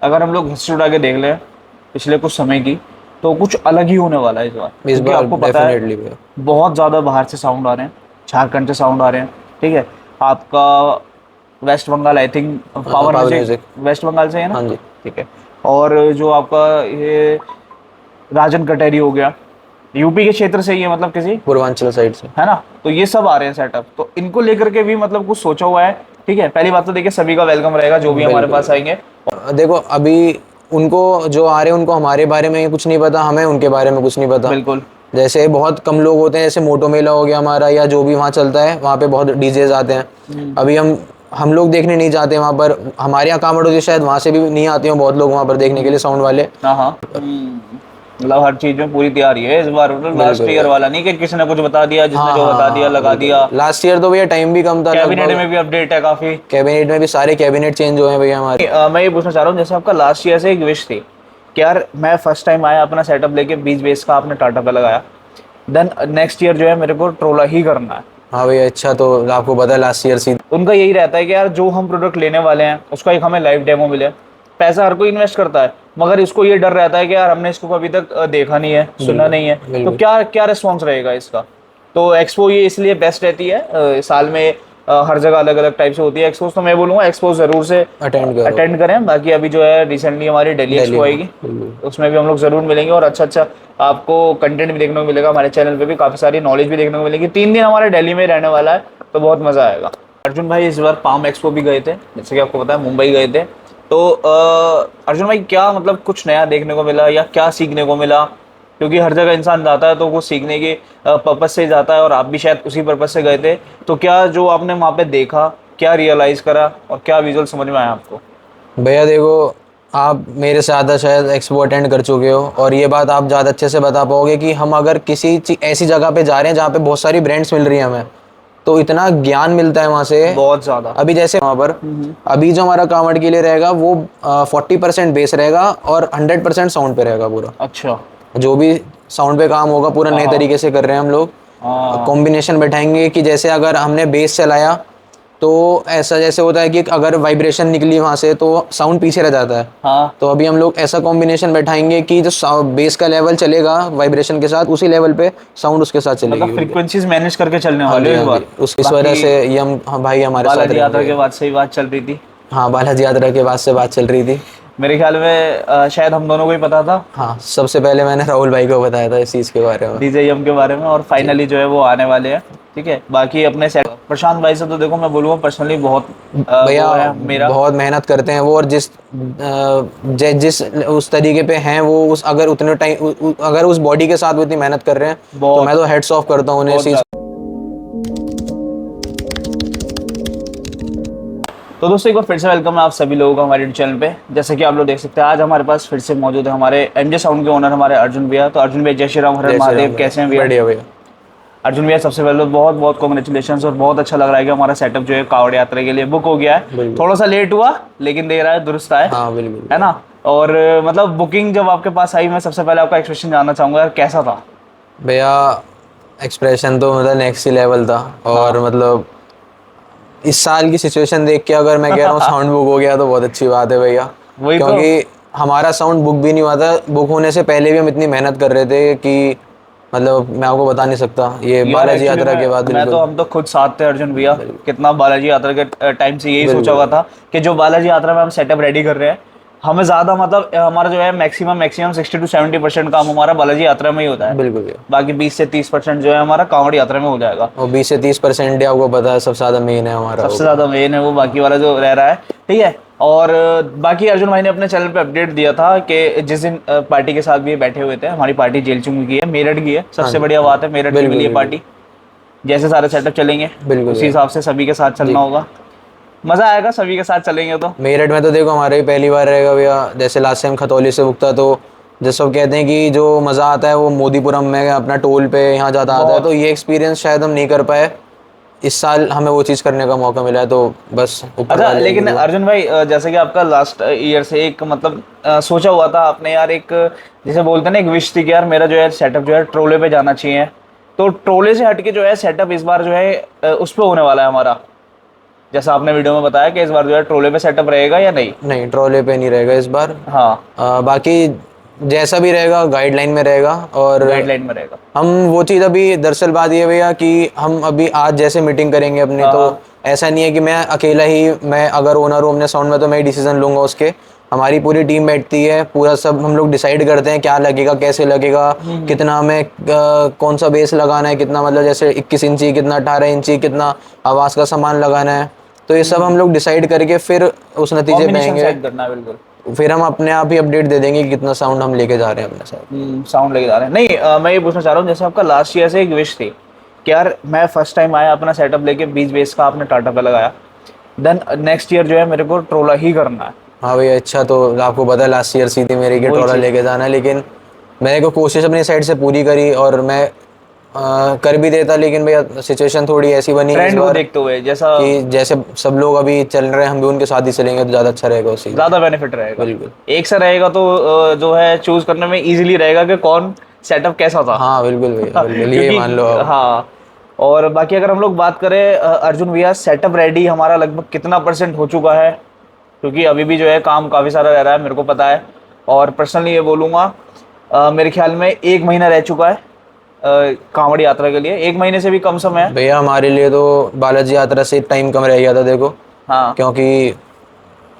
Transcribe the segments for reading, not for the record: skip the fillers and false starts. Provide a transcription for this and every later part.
अगर हम लोग हिस्ट्री उठा के देख लें पिछले कुछ समय की, तो कुछ अलग ही होने वाला है इस बार, इस क्योंकि बार आपको पता है डेफिनेटली भैया। बहुत ज़्यादा बाहर से साउंड आ रहे हैं, झारखंड से साउंड आ रहे हैं, ठीक है। आपका West Bengal, I think power power music music. West Bengal से है ना, हाँ जी। ठीक है। और जो आपका ये राजन कटेरी हो गया, यूपी के क्षेत्र से ही है, मतलब किसी, पूर्वांचल साइड से। है ना। तो ये सब आ रहे हैं सेटअप, तो इनको लेकर के भी मतलब कुछ सोचा हुआ है, ठीक है। पहली बात तो देखिए सभी का वेलकम रहेगा जो भी हमारे बिल्कुल पास आएंगे। देखो अभी उनको जो आ रहे हैं उनको हमारे बारे में कुछ नहीं पता, हमें उनके बारे में कुछ नहीं पता। बिल्कुल। जैसे बहुत कम लोग होते हैं, जैसे मोटो मेला हो गया हमारा, या जो भी वहाँ चलता है वहाँ पे बहुत डीजेज आते हैं। अभी हम लोग देखने नहीं जाते वहाँ पर, हमारे यहाँ कांवड़ होती है, शायद वहाँ से भी नहीं आते हो बहुत लोग वहाँ पर देखने के लिए साउंड वाले। हाँ हाँ। मतलब हर चीज में पूरी तैयारी है इस बार, मतलब लास्ट बिल्कुल ईयर भैया। वाला नहीं कि किसी ने कुछ बता दिया, जिसने हाँ जो हाँ बता दिया हाँ लगा बिल्कुल। दिया। लास्ट ईयर तो भैया टाइम भी कम था कैबिनेट लगभग। में भी अपडेट है काफी। कैबिनेट में भी सारे कैबिनेट चेंज हुए हैं भैया हमारे। मैं ये पूछना चाह रहा हूँ, जैसे आपका लास्ट ईयर से एक विश थी कि यार मैं फर्स्ट टाइम आया अपना सेटअप लेके, बीच बेस का आपने टाटा पे लगाया, देन नेक्स्ट ईयर जो है मेरे को ट्रोला ही करना है। हाँ भैया अच्छा, तो आपको पता है लास्ट ईयर सी। उनका यही रहता है कि यार जो हम प्रोडक्ट लेने वाले हैं उसका एक हमें लाइव डेमो मिले। पैसा हर कोई इन्वेस्ट करता है, मगर इसको ये डर रहता है कि यार हमने इसको कभी तक देखा नहीं है, सुना बिल्कुल नहीं है, तो बिल्कुल। क्या क्या रिस्पॉन्स रहेगा इसका। तो एक्सपो ये इसलिए बेस्ट रहती है, साल में हर जगह अलग अलग टाइप से होती है एक्सपोज, तो मैं बोलूँगा एक्सपोज जरूर से अटेंड करो। अटेंड करें। बाकी अभी जो है रिसेंटली हमारी दिल्ली दिल्ली एक्सपो में आएगी, बिल्कुल। उसमें भी हम लोग जरूर मिलेंगे, और अच्छा अच्छा आपको कंटेंट भी देखने को मिलेगा, हमारे चैनल पे भी काफी सारी नॉलेज भी देखने को मिलेगी। 3 दिन हमारे दिल्ली में रहने वाला है, तो बहुत मजा आएगा। अर्जुन भाई इस बार पाम एक्सपो भी गए थे, जैसे कि आपको पता है मुंबई गए थे, तो अर्जुन भाई क्या मतलब कुछ नया देखने को मिला या क्या सीखने को मिला, क्योंकि हर जगह इंसान जाता है तो वो सीखने के पर्पज से जाता है, और आप भी शायद उसी पर्पज से गए थे। तो क्या जो आपने वहाँ पे देखा, क्या रियलाइज करा और क्या विजुअल समझ में आया आपको। भैया देखो, आप मेरे से ज़्यादा शायद एक्सपो अटेंड कर चुके हो, और ये बात आप ज़्यादा अच्छे से बता पाओगे कि हम अगर किसी ऐसी जगह पे जा रहे हैं जहाँ पे बहुत सारी ब्रांड्स मिल रही हैं हमें, तो इतना ज्ञान मिलता है वहाँ से। बहुत ज्यादा। अभी जैसे वहाँ पर अभी जो हमारा कांवड़ के लिए रहेगा वो 40% बेस रहेगा और 100% साउंड पे रहेगा पूरा। अच्छा। जो भी साउंड पे काम होगा पूरा नए हाँ तरीके से कर रहे हैं हम लोग। हाँ। कॉम्बिनेशन बैठाएंगे कि जैसे अगर हमने बेस चलाया तो ऐसा जैसे होता है कि अगर वाइब्रेशन निकली वहाँ से तो साउंड पीछे रह जाता है। हाँ तो अभी हम लोग ऐसा कॉम्बिनेशन बैठाएंगे कि जो बेस का लेवल चलेगा वाइब्रेशन के साथ, उसी लेवल पे साउंड उसके साथ मतलब चलेगी बिल्कुल। फ्रीक्वेंसीज मैनेज करके चलने हाँ वाले जी हो इस हाँ जी, बार। इस वजह बाकी से ये हम भाई हमारे साथ बालाजी यात्रा रहेंगे। के बाद सही बात चल रही थी। हाँ बालाजी यात्रा के बाद से बात चल रही थी। मेरे ख्याल में शायद हम दोनों को ही पता था हाँ सबसे पहले मैंने राहुल भाई को बताया था इस चीज़ के बारे में। डीजेएम के बारे में, और जी फाइनली जो है वो आने वाले हैं, ठीक है। बाकी अपने सेट प्रशांत भाई से तो देखो मैं बोलूँगा पर्सनली बहुत भैया वो है मेरा। बहुत मेहनत करते हैं वो, और जिस उस तरीके पे हैं वो, उस अगर उतने टाइम अगर उस बॉडी के साथ वो इतनी मेहनत कर रहे हैं तो मैं बहुत तो हेड्स ऑफ करता हूँ उन्हें इस बहुत चीज़। ज्यादा। तो दोस्तों एक बार फिर से वेलकम है आप सभी लोगों का हमारे यूट्यूब चैनल पे। जैसे कि आप लोग देख सकते हैं आज हमारे पास फिर से मौजूद है हमारे एमजे साउंड के ओनर हमारे अर्जुन भैया। तो अर्जुन भैया जय श्री राम, हर हर जय श्री राम महादेव, भैया। कैसे हैं भैया। बढ़िया भैया। अर्जुन भैया सबसे पहले तो बहुत बहुत कॉन्ग्रेचुलेशन, और बहुत अच्छा लग रहा है कि हमारा सेटअप जो है कावड़ यात्रा के लिए बुक हो गया है। बिल्कुल। थोड़ा सा लेट हुआ लेकिन देर आए दुरुस्त आए, हाँ बिल्कुल है ना। और मतलब बुकिंग जब आपके पास आई, मैं सबसे पहले आपका एक्सप्रेशन जानना चाहूंगा यार, कैसा था। भैया। एक्सप्रेशन तो मतलब नेक्स्ट ही लेवल था, और हाँ मतलब इस साल की सिचुएशन देख के अगर मैं कह रहा हूँ साउंड बुक हो गया तो बहुत अच्छी बात है भैया। वही तो। क्योंकि हमारा साउंड बुक भी नहीं हुआ था, बुक होने से पहले भी हम इतनी मेहनत कर रहे थे कि मतलब मैं आपको बता नहीं सकता, ये यार बालाजी एक्चुअली यात्रा के बाद मैं तो बिल्कुल। हम तो खुद साथ थे अर्जुन भैया। बिल्कुल कितना बालाजी यात्रा के टाइम से यही सोचा बिल्कुल हुआ था कि जो बालाजी यात्रा में हम सेटअप रेडी कर रहे हैं, हमें ज्यादा मतलब हमारा जो है मैक्सिमम मैक्सिमम 60 to 70% काम हमारा बालाजी यात्रा में ही होता है। बिल्कुल भैया। बाकी 20 से 30% जो है हमारा कांवड़ यात्रा में हो जाएगा। और 20 से 30% आपको पता है सबसे ज़्यादा मेन है हमारा वो। सबसे ज्यादा मेन है वो, बाकी वाला जो रह रहा है, ठीक है। और बाकी अर्जुन भाई ने अपने चैनल पे अपडेट दिया था कि जिस दिन पार्टी के साथ भी ये बैठे हुए थे, हमारी पार्टी जेलचुंग की है, मेरठ की है, हाँ सबसे जी बढ़िया हाँ जी। बात है मेरठ की बिल्कुल मिली है बिल्कुल पार्टी। जैसे सारे सेटअप चलेंगे बिल्कुल उसी भैया। हिसाब से सभी के साथ जी चलना होगा, मजा आएगा सभी के साथ चलेंगे तो। मेरठ में तो देखो हमारे भी पहली बार रहेगा भैया, जैसे लास्ट टाइम खतौली से बुक था, तो जैसे सब कहते हैं कि जो मज़ा आता है वो मोदीपुरम में अपना टोल पे यहाँ ज़्यादा आता है, तो बहुत। ये एक्सपीरियंस शायद हम नहीं कर पाए। इस साल हमें वो चीज़ करने का मौका मिला है, तो बस ऊपर अच्छा वाले की लेकिन दुआ। अर्जुन भाई जैसे कि आपका लास्ट ईयर से एक मतलब सोचा हुआ था आपने यार, एक जैसे बोलते हैं ना एक विश थी कि यार मेरा जो है सेटअप जो है ट्रोले पे जाना चाहिए, तो ट्रोले से हटके जो है सेटअप इस बार जो है उस पे होने वाला है हमारा, जैसा आपने वीडियो में बताया कि इस बार जो है ट्रोले पे सेटअप रहेगा या नहीं? नहीं, ट्रॉले पे नहीं रहेगा इस बार। हाँ, बाकी जैसा भी रहेगा गाइडलाइन में रहेगा। और गाइडलाइन में रहेगा। हम वो चीज़ अभी दरअसल बात ये भैया कि हम अभी आज जैसे मीटिंग करेंगे अपनी, हाँ, तो हाँ। ऐसा नहीं है कि मैं अकेला ही, मैं अगर ओनर हूँ अपने साउंड में तो मैं ही डिसीजन लूंगा उसके। हमारी पूरी टीम बैठती है, पूरा सब हम लोग डिसाइड करते हैं क्या लगेगा, कैसे लगेगा, कितना हमें कौन सा बेस लगाना है, कितना मतलब जैसे 21 इंची, कितना 18 इंची, कितना आवाज़ का सामान लगाना है। तो ये सब हम लोग डिसाइड करके फिर उस नतीजे पे कॉम्बिनेशन आएंगे। सेट करना है, बिल्कुल। फिर हम अपने आप ही अपडेट दे देंगे कि कितना साउंड हम लेके जा रहे हैं अपने साथ। साउंड लेके जा रहे हैं। नहीं, मैं ये पूछना चाह रहा हूँ, जैसे आपका लास्ट ईयर से एक विश थी कि यार मैं फर्स्ट टाइम आया अपना सेटअप लेके, 20 बेस का आपने टाटा पे लगाया, देन नेक्स्ट ईयर जो है मेरे को ट्रोला ही करना है। हाँ भैया, अच्छा तो आपको पता है लास्ट ईयर सी थी मेरी कि वही ट्रॉलर चीज़। लेके जाना है, लेकिन मैंने को कोशिश अपनी साइड से पूरी करी और मैं कर भी देता, लेकिन भैया सिचुएशन थोड़ी ऐसी बनी इस ट्रेंड को बार देखते हुए जैसा कि जैसे सब लोग अभी चल रहे हैं हम भी उनके साथ ही चलेंगे तो ज़्यादा अच्छा रहेगा उसी में। ज़्यादा बेनिफिट रहेगा। बिल्कुल। एक सा रहेगा तो जो है चूज करने में इजीली रहेगा कि कौन सेटअप कैसा था। हाँ बिल्कुल भैया, बिल्कुल ये क्योंकि मान लो आप। हाँ, और बाकी अगर हम लोग बात करें अर्जुन भैया, सेटअप रेडी हमारा लगभग कितना परसेंट हो चुका है? क्योंकि अभी भी जो है काम काफ़ी सारा रह रहा है, मेरे को पता है। और पर्सनली ये बोलूँगा, मेरे ख्याल में 1 महीना रह चुका है कांवड़ यात्रा के लिए, 1 महीने से भी कम समय है। भैया हमारे लिए तो बालाजी यात्रा से टाइम कम रह गया था देखो, हाँ, क्योंकि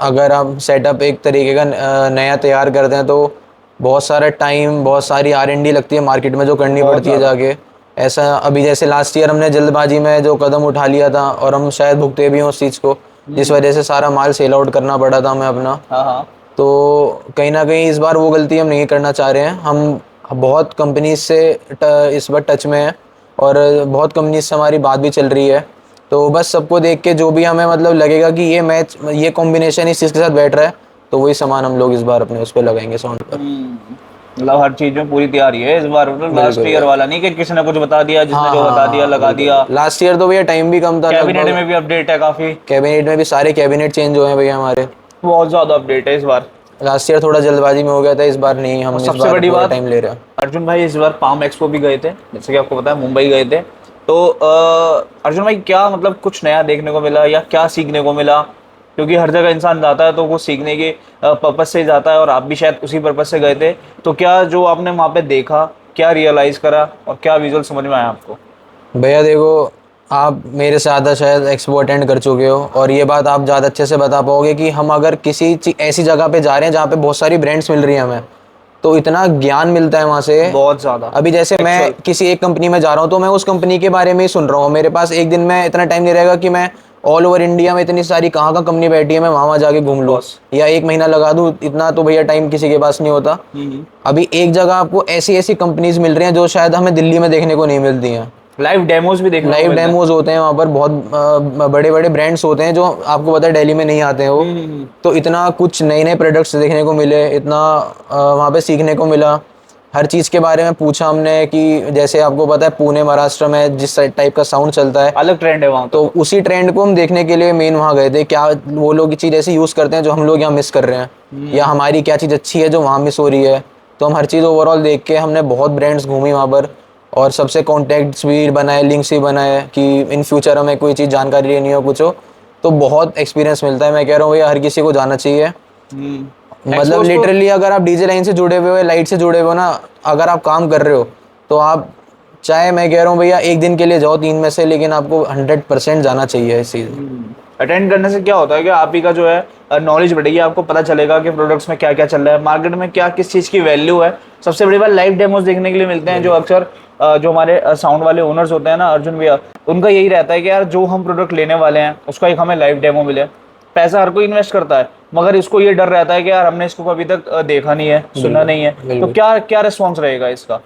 अगर हम सेटअप एक तरीके का नया तैयार करते हैं तो बहुत सारा टाइम, बहुत सारी R&D लगती है मार्केट में जो करनी बहुत पड़ती है ज़्यादा। जाके। ऐसा अभी जैसे लास्ट ईयर हमने जल्दबाजी में जो कदम उठा लिया था और हम शायद भुगते भी हों उस चीज़ को, जिस वजह से सारा माल सेल आउट करना पड़ा था हमें अपना। हाँ, हाँ। तो कहीं ना कहीं इस बार वो गलती हम नहीं करना चाह रहे हैं। हम बहुत कंपनीज से इस बार टच में हैं और बहुत कंपनीज से हमारी बात भी चल रही है। तो बस सबको देख के जो भी हमें मतलब लगेगा कि ये मैच, ये कॉम्बिनेशन इस चीज़ के साथ बैठ रहा है, तो वही सामान हम लोग इस बार अपने उस पर लगाएंगे साउंड पर। मतलब हर चीज में पूरी तैयारी है इस बार, मतलब लास्ट बिल्कुल ईयर भाई। वाला नहीं कि किसी ने कुछ बता दिया, जिसने हाँ जो हाँ बता दिया हाँ, लगा बिल्कुल। दिया। लास्ट ईयर तो भैया टाइम भी कम था कैबिनेट में लगभग। भी अपडेट है काफी। कैबिनेट में भी सारे कैबिनेट चेंज हुए हैं भैया हमारे। बहुत ज्यादा अपडेट है इस बार। लास्ट ईयर थोड़ा जल्दबाजी में हो गया था, इस बार नहीं, और हम इस सबसे बार बड़ी पूरा बात, टाइम ले रहे हैं। अर्जुन भाई इस बार पाम एक्सपो भी गए थे, जैसे कि आपको पता है मुंबई गए थे। तो अर्जुन भाई क्या मतलब कुछ नया देखने को मिला या क्या सीखने को मिला? क्योंकि हर जगह इंसान जाता है तो वो सीखने के पर्पज से जाता है, और आप भी शायद उसी पर्पज से गए थे। तो क्या जो आपने वहाँ पे देखा, क्या रियलाइज करा और क्या विजुअल समझ में आया आपको? भैया देखो, आप मेरे से ज़्यादा शायद एक्सपो अटेंड कर चुके हो और ये बात आप ज़्यादा अच्छे से बता पाओगे कि हम अगर किसी ऐसी जगह पे जा रहे हैं जहाँ पे बहुत सारी ब्रांड्स मिल रही हैं हमें, तो इतना ज्ञान मिलता है वहाँ से। बहुत ज्यादा। अभी जैसे मैं एक्चुअल। किसी एक कंपनी में जा रहा हूँ तो मैं उस कंपनी के बारे में ही सुन रहा हूँ, मेरे पास एक दिन में इतना टाइम नहीं रहेगा कि मैं ऑल ओवर इंडिया में इतनी सारी कहाँ कंपनी बैठी है मैं वहाँ जाके घूम लूँ बॉस। या एक महीना लगा दूँ, इतना तो भैया टाइम किसी के पास नहीं होता। अभी एक जगह आपको ऐसी ऐसी कंपनीज मिल रही हैं जो शायद हमें दिल्ली में देखने को नहीं मिलती हैं। लाइव डेमोज भी देखने को लाइव मिलते हैं। डेमोज होते हैं वहाँ पर, बहुत बड़े बड़े ब्रांड्स होते हैं जो आपको पता है दिल्ली में नहीं आते हैं वो। तो इतना कुछ नए नए प्रोडक्ट्स देखने को मिले, इतना वहाँ पे सीखने को मिला। हर चीज़ के बारे में पूछा हमने कि जैसे आपको पता है पुणे महाराष्ट्र में जिस टाइप का साउंड चलता है, अलग ट्रेंड है वहाँ पे तो तो। उसी ट्रेंड को हम देखने के लिए मेन वहाँ गए थे। क्या वो लोग ये चीज़ ऐसे यूज़ करते हैं जो हम लोग यहाँ मिस कर रहे हैं, या हमारी क्या चीज़ अच्छी है जो वहाँ मिस हो रही है। तो हम हर चीज़ ओवरऑल देख के हमने बहुत ब्रांड्स घूमी वहाँ पर और सबसे कॉन्टैक्ट्स भी बनाए, लिंक्स भी बनाए कि इन फ्यूचर हमें कोई चीज़ जानकारी लेनी हो कुछ हो तो बहुत एक्सपीरियंस मिलता है। मैं कह रहा हूँ भैया हर किसी को जाना चाहिए। मतलब एक्सपोज तो लिटरली अगर आप डीजे लाइन से जुड़े हुए हो, लाइट से जुड़े हुए हो ना, अगर आप काम कर रहे हो तो आप चाहे, मैं कह रहा हूँ भैया एक दिन के लिए जाओ 3 में से, लेकिन आपको 100% जाना चाहिए इस चीज़। अटेंड करने से क्या होता है कि आप ही का जो है नॉलेज बढ़ेगी, आपको पता चलेगा कि प्रोडक्ट्स में क्या क्या चल रहा है, मार्केट में क्या किस चीज़ की वैल्यू है। सबसे बड़ी बात लाइव डेमोज देखने के लिए मिलते हैं, जो अक्सर जो हमारे साउंड वाले ओनर्स होते हैं ना अर्जुन भैया, उनका यही रहता है कि यार जो हम प्रोडक्ट लेने वाले हैं उसका एक हमें लाइव डेमो मिले। पैसा हर कोई इन्वेस्ट करता है, मगर इसको ये डर रहता है कि यार हमने इसको अभी तक देखा नहीं है, सुना नहीं है, तो बिल्कुल। क्या क्या रिस्पॉन्स रहेगा इसका।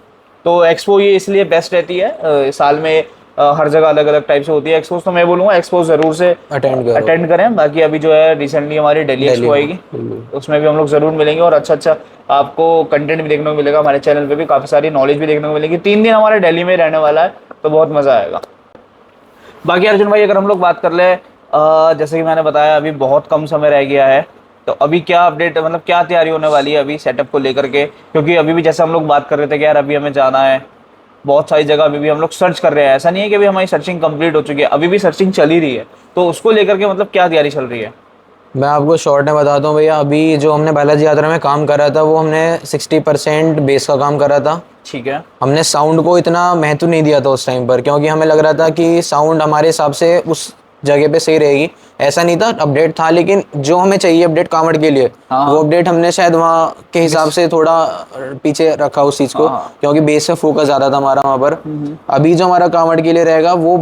तो एक्सपो ये इसलिए बेस्ट रहती है, साल में हर जगह अलग अलग टाइप से होती है एक्सपोज। तो मैं बोलूँगा एक्सपोज जरूर से अटेंड करो। अटेंड करें। बाकी अभी जो है रिसेंटली हमारी दिल्ली दिल्ली एक्सपो में आएगी, बिल्कुल। उसमें भी हम लोग जरूर मिलेंगे और अच्छा अच्छा आपको कंटेंट भी देखने को मिलेगा। हमारे चैनल पे भी काफ़ी सारी नॉलेज भी देखने को मिलेगी। 3 दिन हमारे दिल्ली में रहने वाला है, तो बहुत मज़ा आएगा। बाकी अर्जुन भाई अगर हम लोग बात कर ले, जैसे कि मैंने बताया अभी बहुत कम समय रह गया है, तो अभी क्या अपडेट, मतलब क्या तैयारी होने वाली है अभी सेटअप को लेकर के? क्योंकि अभी भी जैसे हम लोग बात कर रहे थे कि यार अभी हमें जाना है, बहुत सारी जगह अभी भी हम लोग सर्च कर रहे हैं, ऐसा नहीं है कि अभी हमारी सर्चिंग कंप्लीट हो चुकी है, अभी भी सर्चिंग चल ही रही है। तो उसको लेकर के मतलब क्या तैयारी चल रही है? मैं आपको शॉर्ट में बताता हूँ भैया, अभी जो हमने बालाजी यात्रा में काम करा था वो हमने 60% बेस का काम करा था। ठीक है। हमने साउंड को इतना महत्व नहीं दिया था उस टाइम पर, क्योंकि हमें लग रहा था कि साउंड हमारे हिसाब से उस जगह पे सही रहेगी। ऐसा नहीं था, अपडेट था, लेकिन जो हमें चाहिए अपडेट कांवड़ के लिए, हाँ वो अपडेट हमने शायद वहाँ के हिसाब से थोड़ा पीछे रखा उस चीज़ को, हाँ। क्योंकि बेस पे फोकस ज़्यादा था हमारा वहाँ पर। अभी जो हमारा कांवड़ के लिए रहेगा वो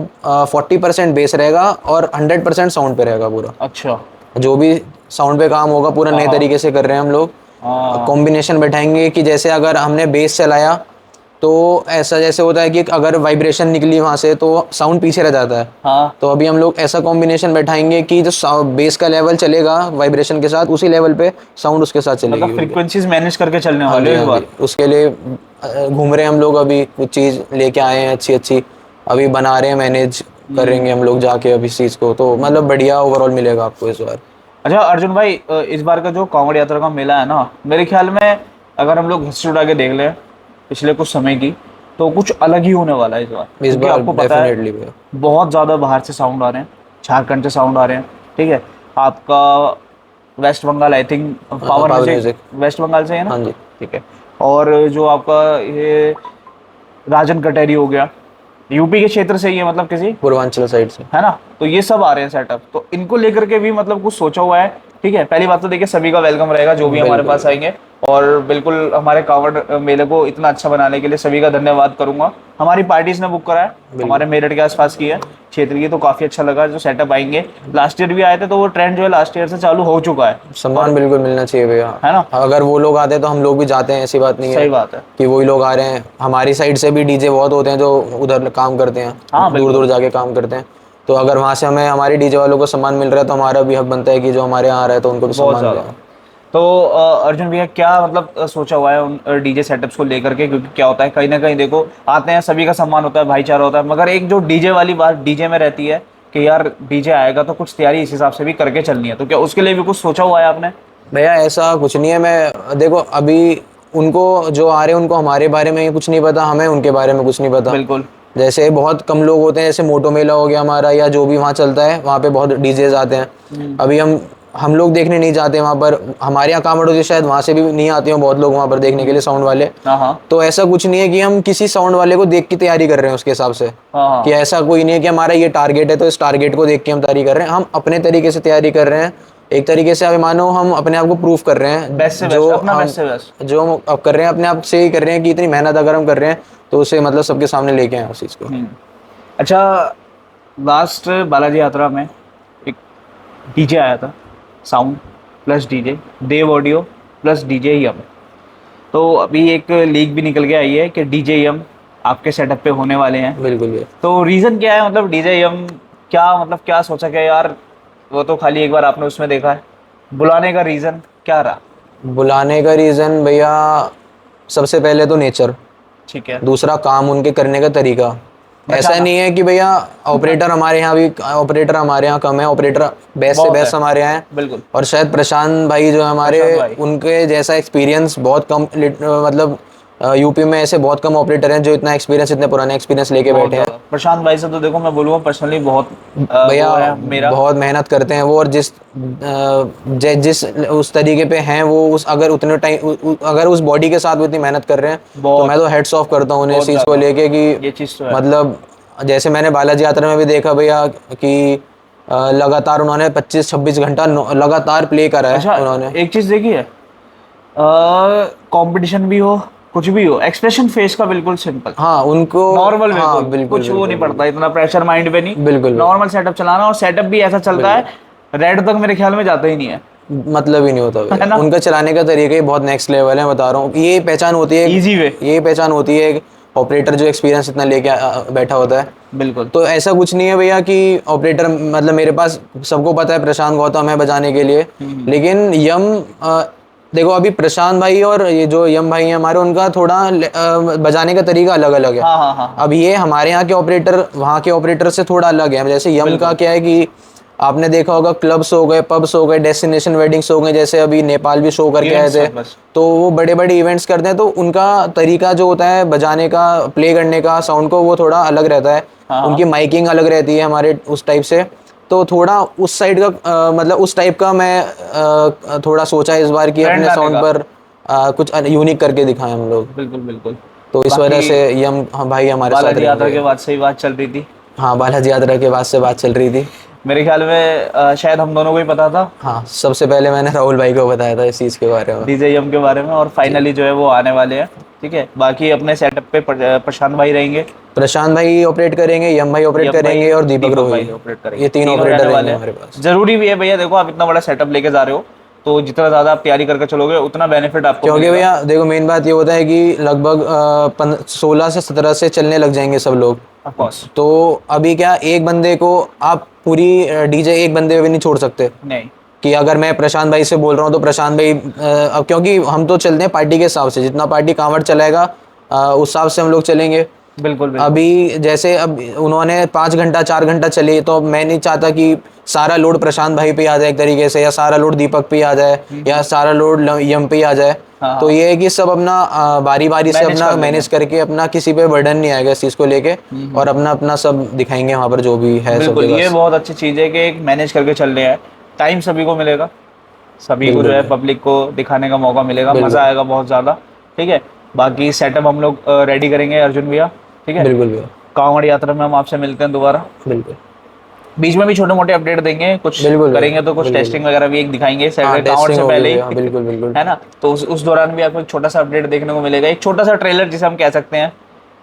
40% बेस रहेगा और 100% साउंड पे रहेगा पूरा। अच्छा। जो भी साउंड पे काम होगा पूरा नए हाँ तरीके से कर रहे हैं हम लोग। हाँ। कॉम्बिनेशन बैठाएंगे कि जैसे अगर हमने बेस चलाया तो ऐसा जैसे होता है कि अगर वाइब्रेशन निकली वहाँ से तो साउंड पीछे रह जाता है। हाँ तो अभी हम लोग ऐसा कॉम्बिनेशन बैठाएंगे कि जो बेस का लेवल चलेगा वाइब्रेशन के साथ, उसी लेवल पे साउंड उसके साथ चलेगी मतलब उनके। फ्रीक्वेंसीज मैनेज करके चलने हाँ वाले जी, हो इस हाँ जी, बार। उसके लिए घूम रहे हैं हम लोग, अभी कुछ चीज़ लेके आए हैं अच्छी अच्छी, अभी बना रहे हैं, मैनेज करेंगे हम लोग जाके अभी इस चीज़ को। तो मतलब बढ़िया ओवरऑल मिलेगा आपको इस बार। अच्छा अर्जुन भाई, इस बार का जो कांवड़ यात्रा का मेला है ना, मेरे ख्याल में अगर हम लोग हिस्ट्री उठा के देख लें पिछले कुछ समय की, तो कुछ अलग ही होने वाला है इस बार, इस क्योंकि बार आपको पता है डेफिनेटली भैया। बहुत ज़्यादा बाहर से साउंड आ रहे हैं, झारखंड से साउंड आ रहे हैं। ठीक है। आपका West Bengal, I think power power music music. West Bengal से है ना? हाँ जी। ठीक है। और जो आपका ये राजन कटेरी हो गया, यूपी के क्षेत्र से ही है, मतलब किसी, पूर्वांचल साइड से। है ना? तो ये सब आ रहे हैं सेटअप, तो इनको लेकर के भी मतलब कुछ सोचा हुआ है। ठीक है। पहली बात तो देखिए सभी का वेलकम रहेगा जो भी हमारे बिल्कुल। पास आएंगे, और बिल्कुल हमारे कांवड़ मेले को इतना अच्छा बनाने के लिए सभी का धन्यवाद करूंगा। हमारी पार्टीज ने बुक करा है, हमारे मेरठ के आसपास की है क्षेत्र की, तो काफी अच्छा लगा जो सेटअप आएंगे। लास्ट ईयर भी आए थे, तो वो ट्रेंड जो है लास्ट ईयर से चालू हो चुका है, सम्मान बिल्कुल मिलना चाहिए भैया। है ना? अगर वो लोग आते हैं तो हम लोग भी जाते हैं, ऐसी बात नहीं है सही बात है। कि वही लोग आ रहे हैं। हमारी साइड से भी डीजे बहुत होते हैं जो उधर काम करते हैं, हाँ दूर दूर बिल्कुल। जाके काम करते हैं। तो अगर वहाँ से हमें हमारे डीजे वालों को सम्मान मिल रहा है तो हमारा भी हक बनता है कि जो हमारे यहाँ आ रहा है तो उनको भी बहुत सम्मान दें। ज्यादा। तो अर्जुन भैया क्या मतलब सोचा हुआ है उन डीजे सेटअप्स को लेकर के? क्योंकि क्या होता है कहीं ना कहीं देखो, आते हैं सभी का सम्मान होता है, भाईचारा होता है, मगर एक जो डीजे वाली बात डीजे में रहती है कि यार डीजे आएगा तो कुछ तैयारी इस हिसाब से भी करके चलनी है, तो क्या उसके लिए भी कुछ सोचा हुआ है आपने? भैया ऐसा कुछ नहीं है। मैं देखो अभी उनको जो आ रहे हैं उनको हमारे बारे में कुछ नहीं पता, हमें उनके बारे में कुछ नहीं पता। बिल्कुल। जैसे बहुत कम लोग होते हैं, जैसे मोटो मेला हो गया हमारा, या जो भी वहाँ चलता है वहाँ पे बहुत डीजेज आते हैं। अभी हम लोग देखने नहीं जाते वहाँ पर। हमारे यहाँ कांवड़ होती है, शायद वहाँ से भी नहीं आते हो बहुत लोग वहाँ पर देखने के लिए साउंड वाले। हाँ हाँ तो ऐसा कुछ नहीं है कि हम किसी साउंड वाले को देख के तैयारी कर रहे हैं उसके हिसाब से, हाँ हाँ। कि ऐसा कोई नहीं है कि हमारा ये टारगेट है तो इस टारगेट को देख के हम तैयारी कर रहे हैं। हम अपने तरीके से तैयारी कर रहे हैं। एक तरीके से अभी मानो हम अपने आप को प्रूफ कर रहे हैं, बेस्ट से बेस्ट, जो अपना हम बेस्ट से बेस्ट। जो हम अब कर रहे हैं अपने आप से ही कर रहे हैं कि इतनी मेहनत अगर हम कर रहे हैं तो उसे मतलब सबके सामने लेके आए उस चीज़ को। अच्छा, लास्ट बालाजी यात्रा में एक डीजे आया था, साउंड प्लस डीजे, देव ऑडियो प्लस डीजे यम। तो अभी एक लीक भी निकल के आई है कि डीजे यम आपके सेटअप पे होने वाले हैं। बिल्कुल भी। तो रीज़न क्या है, मतलब डीजे यम क्या, मतलब क्या सोचा क्या यार? वो तो खाली एक बार आपने उसमें देखा है, बुलाने का रीज़न क्या रहा? बुलाने का रीज़न भैया, सबसे पहले तो नेचर, ठीक है। दूसरा काम उनके करने का तरीका। ऐसा बचाना। नहीं है कि भैया ऑपरेटर हमारे यहाँ भी, ऑपरेटर हमारे यहाँ कम है, ऑपरेटर बेस्ट से बहुत है। बेस्ट हमारे यहाँ है। बिल्कुल। और शायद प्रशांत भाई जो है हमारे, प्रशांत भाई। उनके जैसा एक्सपीरियंस बहुत कम, मतलब यूपी में ऐसे बहुत कम ऑपरेटर हैं जो इतना एक्सपीरियंस, इतने पुराने एक्सपीरियंस लेके बहुत बैठे हैं। ज़्यादा प्रशांत भाई से तो देखो मैं बोलूँगा पर्सनली बहुत भैया वो है मेरा। बहुत मेहनत करते हैं वो, और जिस उस तरीके पे हैं वो, उस अगर उतने टाइम अगर उस बॉडी के साथ वो इतनी मेहनत कर रहे हैं तो बहुत मैं तो हेड्स ऑफ करता हूँ उन्हें इस बहुत चीज़ को ज़्यादा। लेके कि ये चीज़ तो है। मतलब जैसे मैंने बालाजी यात्रा में भी देखा भैया कि लगातार उन्होंने 25-26 घंटा लगातार प्ले करा है अच्छा, उन्होंने। एक चीज़ देखी है, कंपटीशन भी हो कुछ भी हो, एक्सप्रेशन फेस का बिल्कुल सिंपल हाँ उनको, नॉर्मल, हाँ बिल्कुल बिल्कुल कुछ वो बिल्कुल नहीं पड़ता, बिल्कुल इतना प्रेशर माइंड पे नहीं। बिल्कुल बिल्कुल नॉर्मल सेटअप चलाना, और सेटअप भी ऐसा चलता है रेड तक मेरे ख्याल में जाता ही नहीं है। मतलब ही नहीं होता है भैया, ना? उनका चलाने का तरीका ही बहुत नेक्स्ट लेवल है, बता रहा हूँ। ये पहचान होती है, इजी वे। ये पहचान होती है ऑपरेटर जो एक्सपीरियंस इतना लेके बैठा होता है। बिल्कुल। तो ऐसा कुछ नहीं है भैया कि ऑपरेटर, मतलब मेरे पास सबको पता है प्रशांत गौतम है बजाने के लिए, लेकिन यम देखो अभी प्रशांत भाई और ये जो यम भाई हैं हमारे, उनका थोड़ा बजाने का तरीका अलग अलग है। हाँ हाँ हाँ हाँ। अब ये हमारे यहाँ के ऑपरेटर वहाँ के ऑपरेटर से थोड़ा अलग है। जैसे यम का क्या है कि आपने देखा होगा क्लब्स हो गए, पब्स हो गए, डेस्टिनेशन वेडिंग्स हो गए, जैसे अभी नेपाल भी शो करके आए Events थे, बस। तो वो बड़े बड़े इवेंट्स करते हैं, तो उनका तरीका जो होता है बजाने का, प्ले करने का साउंड को, वो थोड़ा अलग रहता है। हाँ, हाँ। उनकी माइकिंग अलग रहती है हमारे उस टाइप से। तो थोड़ा उस साइड का मतलब उस टाइप का मैं थोड़ा सोचा इस बार कि ट्रेंड अपने लाने साउंड का। पर कुछ यूनिक करके दिखाएं हम लोग। बिल्कुल बिल्कुल। तो इस वजह बाकी से हम भाई हमारे साथ बालाजी यात्रा रहेंगे। के बाद से ही बात चल रही थी। हाँ, बालाजी यात्रा के बाद से बात चल रही थी। मेरे ख्याल में शायद हम दोनों को ही पता था हाँ, सबसे पहले मैंने राहुल भाई को बताया था इस चीज़ के बारे में। डीजेएम के बारे में, और जी। फाइनली जो है वो आने वाले हैं। ठीक है, बाकी अपने सेटअप पे प्रशांत भाई रहेंगे, प्रशांत भाई ऑपरेट करेंगे, यम भाई ऑपरेट यम भाई, करेंगे और दीपक दीपक रोही। भाई ऑपरेट ये करेंगे, तीन तीनों ऑपरेटर रहने रहेंगे वाले हैं। हमारे पास। जरूरी भी है भैया, देखो आप इतना बड़ा सेटअप लेके जा रहे हो, तो जितना ज्यादा आप तैयारी करके चलोगे उतना बेनिफिट आपको क्योंकि मिलेगा। भैया देखो, मेन बात ये होता है कि लगभग 16 से 17 से चलने लग जाएंगे सब लोग। Of course. तो अभी क्या, एक बंदे को आप पूरी डीजे एक बंदे पे भी नहीं छोड़ सकते। नहीं। कि अगर मैं प्रशांत भाई से बोल रहा हूँ तो प्रशांत भाई अब क्योंकि हम तो चलते हैं पार्टी के हिसाब से, जितना पार्टी कांवड़ चलाएगा उस हिसाब से हम लोग चलेंगे। बिल्कुल बिल्कुल। अभी जैसे अब उन्होंने 5 घंटा 4 घंटा चली, तो मैं नहीं चाहता कि सारा लोड प्रशांत भाई पे आ जाए एक तरीके से, या सारा लोड दीपक पे आ जाए, या सारा लोड यम पे आ जाए। हाँ, तो हाँ। ये है कि सब अपना बारी बारी से मैनेज अपना कर लेंगे। मैनेज करके, अपना किसी पे बर्डन नहीं आएगा इस चीज़ को लेके, और अपना अपना सब दिखाएंगे वहाँ पर जो भी है सबके बिल्कुल, ये पास। बहुत अच्छी चीज़ है कि एक मैनेज करके चलने हैं। टाइम सभी को मिलेगा, सभी को जो बिल्कुल है भैया, पब्लिक को दिखाने का मौका मिलेगा, मज़ा बिल्कुल आएगा बहुत ज़्यादा। ठीक है, बाकी सेटअप हम लोग रेडी करेंगे अर्जुन भैया। ठीक है, बिल्कुल भैया, कांवड़ यात्रा में हम आपसे मिलते हैं दोबारा। बिल्कुल बीच में भी छोटे मोटे अपडेट देंगे, कुछ बिल्कुल भैया, करेंगे तो कुछ बिल्कुल टेस्टिंग भैया। वगैरह भी एक दिखाएंगे हाँ, कांवड़ टेस्टिंग से होगी पहले ही। भैया, बिल्कुल बिल्कुल। है ना, तो उस दौरान भी आपको एक छोटा सा अपडेट देखने को मिलेगा, एक छोटा सा ट्रेलर जिसे हम कह सकते हैं।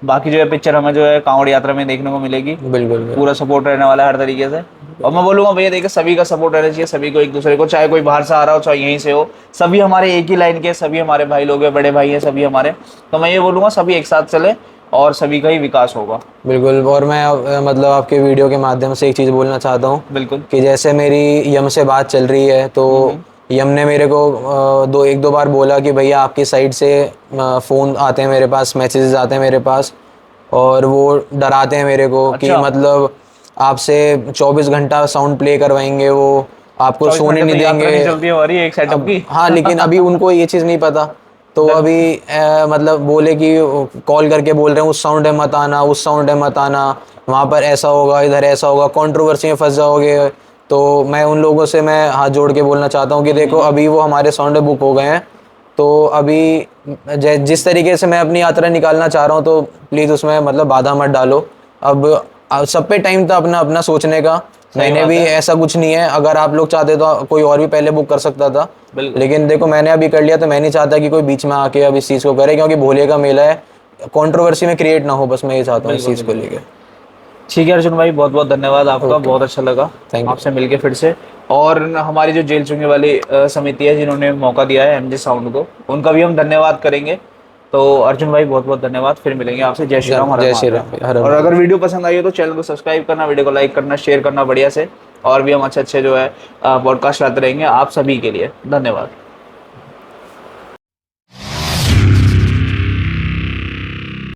बाकी जो है पिक्चर हमें जो है कांवड़ यात्रा में देखने को मिलेगी। बिल्कुल भैया, पूरा सपोर्ट रहने वाला है हर तरीके से। और मैं बोलूंगा भैया, देखिए सभी का सपोर्ट रहना चाहिए, सभी को एक दूसरे को, चाहे कोई बाहर से आ रहा हो चाहे यहीं से हो, सभी हमारे एक ही लाइन के, सभी हमारे भाई लोग हैं, बड़े भाई हैं सभी हमारे। तो मैं ये बोलूंगा सभी एक साथ चले और सभी का ही विकास होगा। बिल्कुल। और मैं मतलब आपके वीडियो के माध्यम से एक चीज़ बोलना चाहता हूँ बिल्कुल। कि जैसे मेरी यम से बात चल रही है, तो यम ने मेरे को एक दो बार बोला कि भैया आपकी साइड से फ़ोन आते हैं मेरे पास, मैसेजेस आते हैं मेरे पास, और वो डराते हैं मेरे को कि अच्छा। मतलब आपसे 24 घंटा साउंड प्ले करवाएंगे, वो आपको 24 सोने घंटे नहीं तो यात्रा नहीं देंगे। चलती है हमारी एक सेटअप अब की। हाँ, लेकिन अभी उनको ये चीज़ नहीं पता। तो दस। अभी मतलब बोले कि कॉल करके बोल रहे हैं उस साउंड में मत आना, उस साउंड में मत आना, वहाँ पर ऐसा होगा, इधर ऐसा होगा, कंट्रोवर्सी में फंस जाओगे। तो मैं उन लोगों से मैं हाथ जोड़ के बोलना चाहता हूँ कि देखो, अभी वो हमारे साउंड में बुक हो गए हैं, तो अभी जिस तरीके से मैं अपनी यात्रा निकालना चाह रहा हूँ, तो प्लीज़ उसमें मतलब बाधा मत डालो। अब सब पे टाइम था अपना अपना सोचने का। सही मैंने बात भी है। ऐसा कुछ नहीं है, अगर आप लोग चाहते तो कोई और भी पहले बुक कर सकता था, बिल्कुल। लेकिन देखो मैंने अभी कर लिया, तो मैं नहीं चाहता कि कोई बीच में आके अब इस चीज़ को करे, क्योंकि भोले का मेला है, कंट्रोवर्सी में क्रिएट ना हो, बस मैं ये चाहता हूँ इस बिल्कुल चीज़ को बिल्कुल। लेके। ठीक है अर्जुन भाई, बहुत बहुत धन्यवाद आपका, ओके, बहुत अच्छा लगा थैंक यू। आपसे मिलके फिर से। और हमारी जो जेल चुंगी वाली समिति है जिन्होंने मौका दिया है एमजे साउंड को, उनका भी हम धन्यवाद करेंगे। तो अर्जुन भाई बहुत बहुत धन्यवाद, फिर मिलेंगे आपसे। जय श्री राम, हर हर जय श्री महादेव। राम, हर हर और अगर महादेव। वीडियो पसंद आई हो तो चैनल को सब्सक्राइब करना, वीडियो को लाइक करना, शेयर करना बढ़िया से। और भी हम अच्छे अच्छे जो है पॉडकास्ट लाते रहेंगे आप सभी के लिए। धन्यवाद।